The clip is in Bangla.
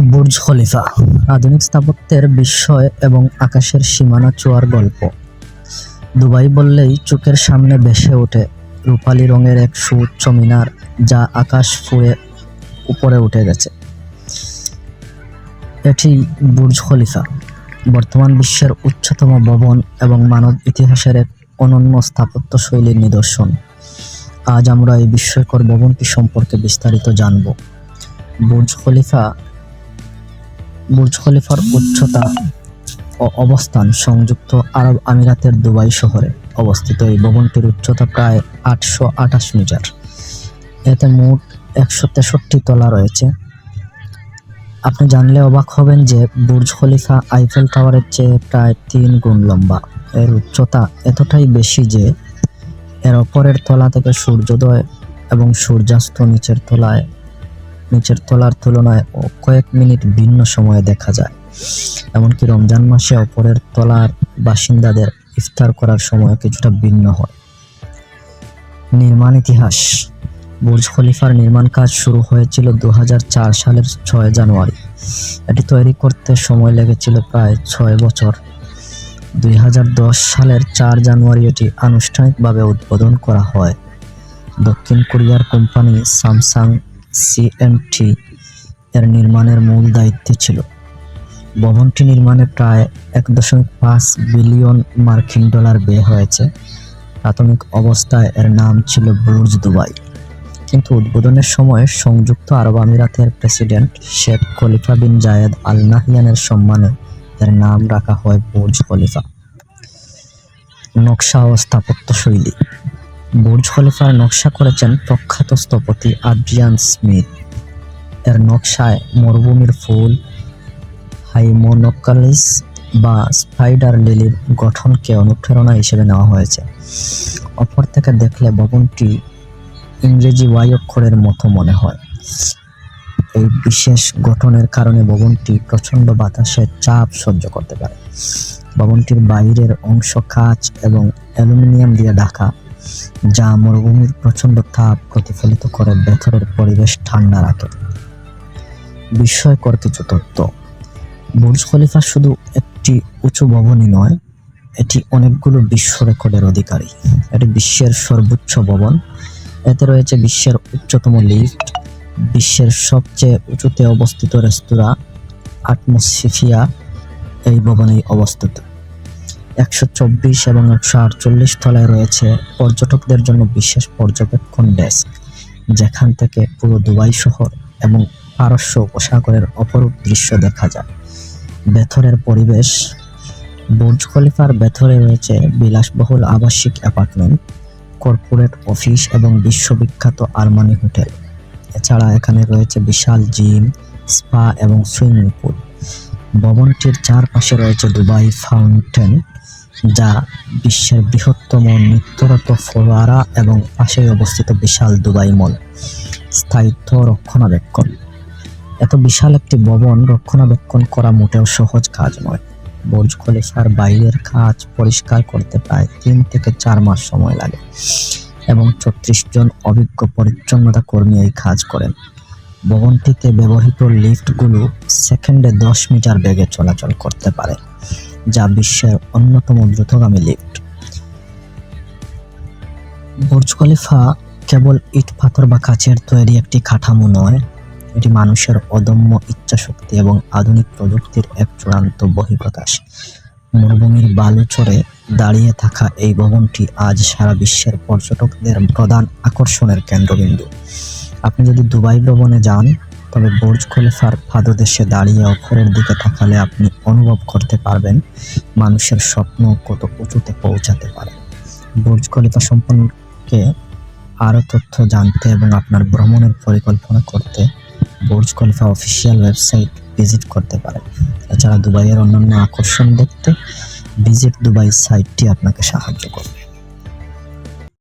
বুর্জ খলিফা আধুনিক স্থাপত্যের বিস্ময় এবং আকাশের সীমানা ছোঁয়ার গল্প। দুবাই বললেই চোখের সামনে ভেসে ওঠে রূপালী রঙের এক সুউচ্চ মিনার, যা আকাশ ফুঁড়ে উপরে উঠে গেছে। এটি বুর্জ খলিফা, বর্তমান বিশ্বের উচ্চতম ভবন এবং মানব ইতিহাসের এক অনন্য স্থাপত্য শৈলীর নিদর্শন। আজ আমরা এই বিস্ময়কর ভবনটি সম্পর্কে বিস্তারিত জানব। বুর্জ খলিফার উচ্চতা ও অবস্থান সংযুক্ত আরব আমিরাতের দুবাই শহরে অবস্থিত। এই ভবনটির উচ্চতা প্রায় 828 মিটার। এতে মোট 163 তলা রয়েছে। আপনি জানলে অবাক হবেন যে বুর্জ খলিফা আইফেল টাওয়ারের চেয়ে প্রায় 3 গুণ লম্বা। এর উচ্চতা এতটাই বেশি যে এর ওপরের তলা থেকে সূর্যোদয় এবং সূর্যাস্ত নিচের তলার তুলনায় কয়েক মিনিট ভিন্ন সময়ে দেখা যায়। এমনকি রমজান মাসে ওপরের তলার বাসিন্দাদের ইফতার করার সময় কিছুটা ভিন্ন হয়। নির্মাণ ইতিহাস। বুর্জ খলিফার নির্মাণ কাজ শুরু হয়েছিল 2004 সালের 6 জানুয়ারি। এটি তৈরি করতে সময় লেগেছিল প্রায় 6 বছর। 2010 সালের 4 জানুয়ারি এটি আনুষ্ঠানিকভাবে উদ্বোধন করা হয়। দক্ষিণ কোরিয়ার কোম্পানি স্যামসাং সিএমটি এর নির্মাণের মূল দায়িত্বে ছিল। ভবনটি নির্মাণে প্রায় 1.5 বিলিয়ন মার্কিন ডলার ব্যয় হয়েছে। প্রাথমিক অবস্থায় এর নাম ছিল বুর্জ দুবাই, কিন্তু উদ্বোধনের সময় সংযুক্ত আরব আমিরাতের প্রেসিডেন্ট শেখ খলিফা বিন জায়েদ আল নাহয়ানের সম্মানে এর নাম রাখা হয় বুর্জ খলিফা। নকশা ও স্থাপত্য শৈলী। বুর্জ খলিফার নকশা করেছেন প্রখ্যাত স্থপতি আদ্রিয়ান স্মিথ। এর নকশায় মরুভূমির ফুল, হাইমোনোকালিস বা স্পাইডার লিলির গঠনকে অনুপ্রেরণা হিসেবে নেওয়া হয়েছে। অপর থেকে দেখলে ভবনটি ইংরেজি ওয়াই অক্ষরের মতো মনে হয়। এই বিশেষ গঠনের কারণে ভবনটি প্রচণ্ড বাতাসের চাপ সহ্য করতে পারে। ভবনটির বাইরের অংশ কাঁচ এবং অ্যালুমিনিয়াম দিয়ে ঢাকা, যা মরুভূমির প্রচণ্ড তাপ প্রতিফলিত করে ভেতরের পরিবেশ ঠান্ডা রাখে। বিস্ময়কর কিছু তথ্য। বুর্জ খলিফা শুধু একটি উঁচু ভবনই নয়, এটি অনেকগুলো বিশ্ব রেকর্ডের অধিকারী। এটি বিশ্বের সর্বোচ্চ ভবন। এতে রয়েছে বিশ্বের উচ্চতম লিফট, বিশ্বের সবচেয়ে উঁচুতে অবস্থিত রেস্তোরাঁ আটমসফিয়া এই ভবনেই অবস্থিত। 124 এবং 148 তলায় রয়েছে পর্যটকদের জন্য বিশেষ পর্যবেক্ষণ ডেস্ক, যেখান থেকে পুরো দুবাই শহর এবং পারস্য উপসাগরের অপরূপ দৃশ্য দেখা যায়। ভেতরের পরিবেশ। বুর্জ খলিফার ভেতরে রয়েছে বিলাসবহুল আবাসিক অ্যাপার্টমেন্ট, কর্পোরেট অফিস এবং বিশ্ববিখ্যাত আরমানি হোটেল। এছাড়া এখানে রয়েছে বিশাল জিম, স্পা এবং সুইমিং পুল। ভবনটির চারপাশে রয়েছে দুবাই ফাউন্টেন, যা বিশ্বের বৃহত্তম নৃত্যরত ফোয়ারা, এবং পাশেই অবস্থিত বিশাল দুবাই মল। স্থায়িত্ব রক্ষণাবেক্ষণ। এত বিশাল একটি ভবন রক্ষণাবেক্ষণ করা মোটেও সহজ কাজ নয়। বুর্জ খলিফার বাইরের কাজ পরিষ্কার করতে প্রায় 3 থেকে 4 মাস সময় লাগে এবং 34 জন অভিজ্ঞ পরিচ্ছন্নতা কর্মী এই কাজ করেন। ভবনটিতে ব্যবহৃত লিফটগুলো সেকেন্ডে 10 মিটার বেগে চলাচল করতে পারে, যা বিশ্বের অন্যতম দ্রুতগামী লিফট। বুর্জ খলিফা কেবল ইট পাথর বা কাচের তৈরি একটি কাঠামো নয়, এটি মানুষের অদম্য ইচ্ছাশক্তি এবং আধুনিক প্রযুক্তির এক চূড়ান্ত বহিঃপ্রকাশ। মরুভূমির বালুচরে দাঁড়িয়ে থাকা এই ভবনটি আজ সারা বিশ্বের পর্যটকদের প্রধান আকর্ষণের কেন্দ্রবিন্দু। আপনি যদি দুবাই ভ্রমণে যান, তবে বুর্জ খলিফার পাদদেশে দাঁড়িয়ে ওপরের দিকে তাকালে আপনি অনুভব করতে পারবেন মানুষের স্বপ্ন কত উঁচুতে পৌঁছাতে পারে। বুর্জ খলিফা সম্পর্কে আরও তথ্য জানতে এবং আপনার ভ্রমণের পরিকল্পনা করতে Burj Khalifa official website visit করতে পারেন। এছাড়া দুবাইয়ের অন্যান্য আকর্ষণ দেখতে ভিজিট দুবাই সাইটটি আপনাকে সাহায্য করবে।